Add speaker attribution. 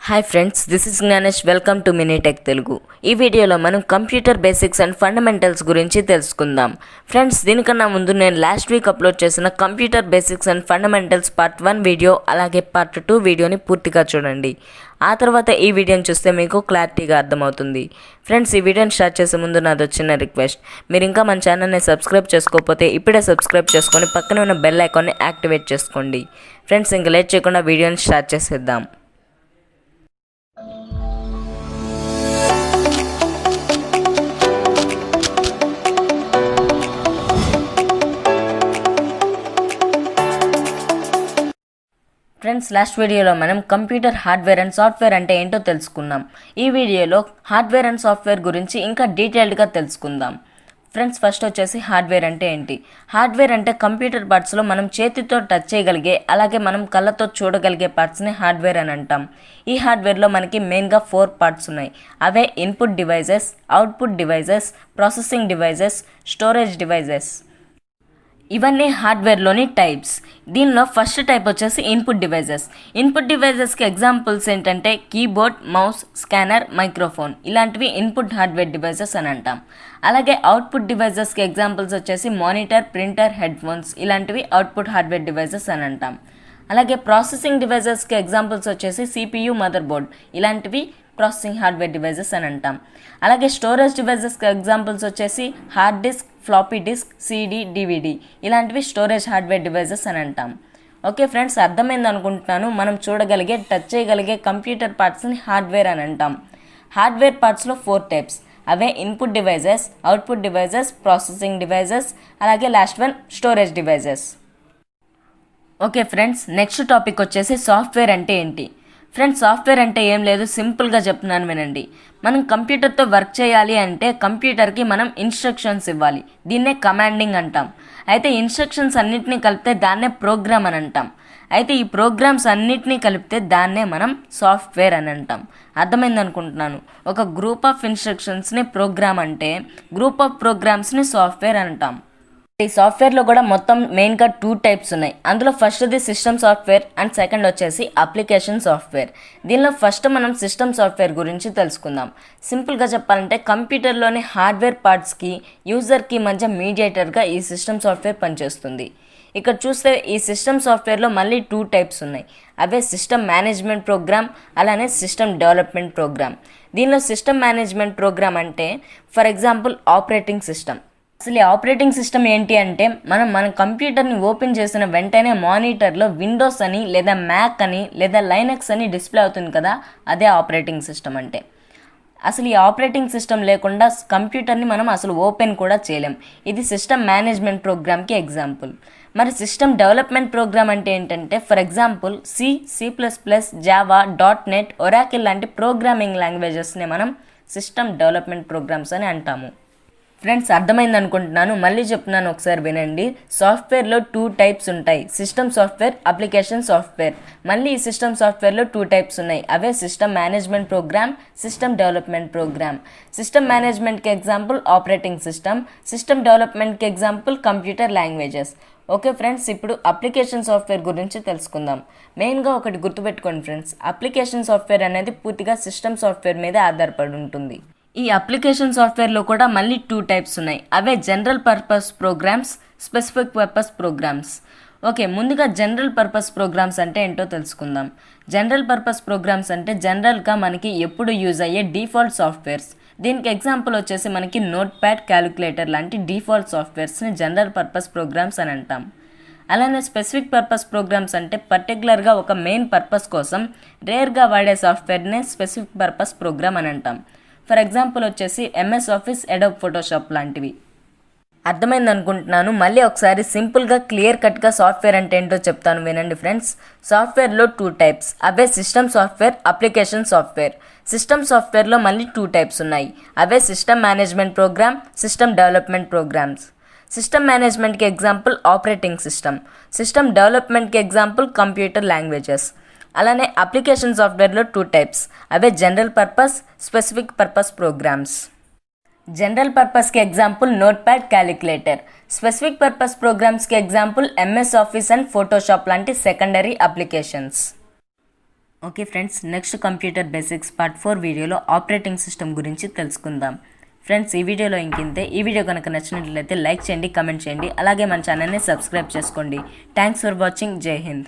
Speaker 1: Hi friends, this is gnanesh. Welcome to Tech Telugu. ఈ వీడియోలో మనం కంప్యూటర్ బేసిక్స్ అండ్ ఫండమెంటల్స్ గురించి తెలుసుకుందాం. ఫ్రెండ్స్, దీనికన్నా ముందు నేను లాస్ట్ వీక్ అప్లోడ్ చేసిన computer basics and fundamentals part 1 video అలాగే పార్ట్ 2 వీడియోని పూర్తిగా చూడండి. ఆ తర్వాత ఈ వీడియోని చూస్తే మీకు క్లారిటీగా అర్థమవుతుంది. ఫ్రెండ్స్, ఈ వీడియోని స్టార్ట్ చేసే ముందు నాది చిన్న రిక్వెస్ట్. మీరు ఇంకా మన ఛానల్ని సబ్స్క్రైబ్ చేసుకోకపోతే ఇప్పుడే సబ్స్క్రైబ్ చేసుకొని పక్కనే ఉన్న బెల్ ఐకాన్ని యాక్టివేట్ చేసుకోండి. ఫ్రెండ్స్, ఇంకా లేట్ చేయకుండా వీడియోని స్టార్ట్ చేసేద్దాం. ఫ్రెండ్స్, లాస్ట్ వీడియోలో మనం కంప్యూటర్ హార్డ్వేర్ అండ్ సాఫ్ట్వేర్ అంటే ఏంటో తెలుసుకున్నాం. ఈ వీడియోలో హార్డ్వేర్ అండ్ సాఫ్ట్వేర్ గురించి ఇంకా డీటెయిల్డ్గా తెలుసుకుందాం. ఫ్రెండ్స్, ఫస్ట్ వచ్చేసి హార్డ్వేర్ అంటే ఏంటి? హార్డ్వేర్ అంటే కంప్యూటర్ పార్ట్స్లో మనం చేతితో టచ్ చేయగలిగే అలాగే మనం కళ్ళతో చూడగలిగే పార్ట్స్ని హార్డ్వేర్ అని అంటాం. ఈ హార్డ్వేర్లో మనకి మెయిన్గా 4 పార్ట్స్ ఉన్నాయి. అవే input devices, output devices, processing devices, storage devices. ఇవన్నీ హార్డ్వేర్లోని టైప్స్. దీనిలో ఫస్ట్ టైప్ వచ్చేసి ఇన్పుట్ డివైజెస్. ఇన్పుట్ డివైజెస్కి ఎగ్జాంపుల్స్ ఏంటంటే కీబోర్డ్, మౌస్, స్కానర్, మైక్రోఫోన్. ఇలాంటివి ఇన్పుట్ హార్డ్వేర్ డివైజెస్ అని అంటాం. అలాగే అవుట్పుట్ డివైజెస్కి ఎగ్జాంపుల్స్ వచ్చేసి మానిటర్, ప్రింటర్, హెడ్ఫోన్స్. ఇలాంటివి అవుట్పుట్ హార్డ్వేర్ డివైజెస్ అని అంటాం. అలాగే ప్రాసెసింగ్ డివైజెస్కి ఎగ్జాంపుల్స్ వచ్చేసి సిపియు, మదర్ బోర్డ్. ఇలాంటివి ప్రాసెసింగ్ హార్డ్వేర్ డివైజెస్ అని అంటాం. అలాగే స్టోరేజ్ డివైజెస్కి ఎగ్జాంపుల్స్ వచ్చేసి hard disk, floppy disk, CD, DVD. ఇలాంటివి స్టోరేజ్ హార్డ్వేర్ డివైజెస్ అని అంటాం. ఓకే ఫ్రెండ్స్, అర్థమైంది అనుకుంటున్నాను. మనం చూడగలిగే, టచ్ చేయగలిగే కంప్యూటర్ పార్ట్స్ని హార్డ్వేర్ అని అంటాం. హార్డ్వేర్ పార్ట్స్లో 4 టైప్స్. అవే input devices, output devices, processing devices, అలాగే last one storage devices. Okay friends, next topic వచ్చేసి సాఫ్ట్వేర్ అంటే ఏంటి? ఫ్రెండ్స్, సాఫ్ట్వేర్ అంటే ఏం లేదు, సింపుల్గా చెప్తున్నాను వినండి. మనం కంప్యూటర్తో వర్క్ చేయాలి అంటే కంప్యూటర్కి మనం ఇన్స్ట్రక్షన్స్ ఇవ్వాలి. దీన్నే కమాండింగ్ అంటాం. అయితే ఇన్స్ట్రక్షన్స్ అన్నిటినీ కలిపితే దాన్నే ప్రోగ్రామ్ అని అంటాం. అయితే ఈ ప్రోగ్రామ్స్ అన్నిటినీ కలిపితే దాన్నే మనం సాఫ్ట్వేర్ అని అంటాం. అర్థమైంది అనుకుంటున్నాను. ఒక గ్రూప్ ఆఫ్ ఇన్స్ట్రక్షన్స్ని ప్రోగ్రామ్ అంటే, గ్రూప్ ఆఫ్ ప్రోగ్రామ్స్ని సాఫ్ట్వేర్ అంటాం. ఈ సాఫ్ట్వేర్లో కూడా మొత్తం మెయిన్గా 2 టైప్స్ ఉన్నాయి. అందులో ఫస్ట్ది సిస్టమ్ సాఫ్ట్వేర్ అండ్ సెకండ్ వచ్చేసి అప్లికేషన్ సాఫ్ట్వేర్. దీనిలో ఫస్ట్ మనం సిస్టమ్ సాఫ్ట్వేర్ గురించి తెలుసుకుందాం. సింపుల్గా చెప్పాలంటే కంప్యూటర్లోని హార్డ్వేర్ పార్ట్స్కి, యూజర్కి మధ్య మీడియేటర్గా ఈ సిస్టమ్ సాఫ్ట్వేర్ పనిచేస్తుంది. ఇక్కడ చూస్తే ఈ సిస్టమ్ సాఫ్ట్వేర్లో మళ్ళీ 2 టైప్స్ ఉన్నాయి. అవే సిస్టమ్ మేనేజ్మెంట్ ప్రోగ్రామ్, అలానే సిస్టమ్ డెవలప్మెంట్ ప్రోగ్రామ్. దీనిలో సిస్టమ్ మేనేజ్మెంట్ ప్రోగ్రామ్ అంటే ఫర్ ఎగ్జాంపుల్ ఆపరేటింగ్ సిస్టమ్. అసలు ఈ ఆపరేటింగ్ సిస్టమ్ ఏంటి అంటే, మన కంప్యూటర్ని ఓపెన్ చేసిన వెంటనే మానిటర్లో విండోస్ అని లేదా మ్యాక్ అని లేదా లైనక్స్ అని డిస్ప్లే అవుతుంది కదా, అదే ఆపరేటింగ్ సిస్టమ్ అంటే. అసలు ఈ ఆపరేటింగ్ సిస్టమ్ లేకుండా కంప్యూటర్ని మనం అసలు ఓపెన్ కూడా చేయలేం. ఇది సిస్టమ్ మేనేజ్మెంట్ ప్రోగ్రామ్కి ఎగ్జాంపుల్. మరి సిస్టమ్ డెవలప్మెంట్ ప్రోగ్రామ్ అంటే ఏంటంటే for example C++, Java, .NET, Oracle లాంటి ప్రోగ్రామింగ్ లాంగ్వేజెస్ని మనం సిస్టమ్ డెవలప్మెంట్ ప్రోగ్రామ్స్ అని అంటాము. ఫ్రెండ్స్, అర్థమైంది అనుకుంటున్నాను. మళ్ళీ చెప్తున్నాను, ఒకసారి వినండి. సాఫ్ట్వేర్లో 2 టైప్స్ ఉంటాయి. System software, application software. మళ్ళీ ఈ సిస్టమ్ సాఫ్ట్వేర్లో 2 టైప్స్ ఉన్నాయి. అవే system management program, system development program. System మేనేజ్మెంట్కి ఎగ్జాంపుల్ ఆపరేటింగ్ సిస్టమ్, సిస్టమ్ డెవలప్మెంట్కి example computer languages. Okay friends, ఇప్పుడు అప్లికేషన్ సాఫ్ట్వేర్ గురించి తెలుసుకుందాం. మెయిన్గా ఒకటి గుర్తుపెట్టుకోండి ఫ్రెండ్స్, అప్లికేషన్ సాఫ్ట్వేర్ అనేది పూర్తిగా సిస్టమ్ సాఫ్ట్వేర్ మీద ఆధారపడి ఉంటుంది. ఈ అప్లికేషన్ సాఫ్ట్వేర్లో కూడా మళ్ళీ 2 టైప్స్ ఉన్నాయి. అవే general purpose programs, specific purpose programs. Okay, ముందుగా జనరల్ పర్పస్ ప్రోగ్రామ్స్ అంటే ఏంటో తెలుసుకుందాం. జనరల్ పర్పస్ ప్రోగ్రామ్స్ అంటే జనరల్గా మనకి ఎప్పుడు యూజ్ అయ్యే డిఫాల్ట్ సాఫ్ట్వేర్స్. దీనికి ఎగ్జాంపుల్ వచ్చేసి మనకి నోట్ ప్యాడ్, క్యాలిక్యులేటర్ లాంటి డిఫాల్ట్ సాఫ్ట్వేర్స్ని జనరల్ పర్పస్ ప్రోగ్రామ్స్ అని అంటాం. అలానే స్పెసిఫిక్ పర్పస్ ప్రోగ్రామ్స్ అంటే పర్టికులర్గా ఒక మెయిన్ పర్పస్ కోసం రేర్గా వాడే సాఫ్ట్వేర్నే స్పెసిఫిక్ పర్పస్ ప్రోగ్రామ్ అని అంటాం. ఫర్ ఎగ్జాంపుల్ వచ్చేసి MS ఆఫీస్, అడోబ్ ఫోటోషాప్ లాంటివి. అర్థమైంది అనుకుంటున్నాను. మళ్ళీ ఒకసారి సింపుల్గా క్లియర్ కట్గా సాఫ్ట్వేర్ అంటే ఏంటో చెప్తాను వినండి ఫ్రెండ్స్. సాఫ్ట్వేర్లో 2 టైప్స్. అవే system software, application software. System సాఫ్ట్వేర్లో మళ్ళీ 2 టైప్స్ ఉన్నాయి. అవే system management program, system development programs. System మేనేజ్మెంట్కి ఎగ్జాంపుల్ ఆపరేటింగ్ సిస్టమ్, సిస్టమ్ డెవలప్మెంట్కి ఎగ్జాంపుల్ కంప్యూటర్ లాంగ్వేజెస్. అలానే అప్లికేషన్ సాఫ్ట్వేర్లో 2 టైప్స్. అవే general purpose, specific purpose programs. General పర్పస్కి example note pad, calculator. Specific purpose ప్రోగ్రామ్స్కి example MS office and Photoshop లాంటి secondary applications. Okay friends, next computer basics part 4 వీడియోలో operating system గురించి తెలుసుకుందాం. Friends, ఈ వీడియోలో ఇంకింతే. ఈ వీడియో కనుక నచ్చినట్లయితే లైక్ చేయండి, కమెంట్ చేయండి, అలాగే మన ఛానల్ని సబ్స్క్రైబ్ చేసుకోండి. Thanks for watching. జై హింద్.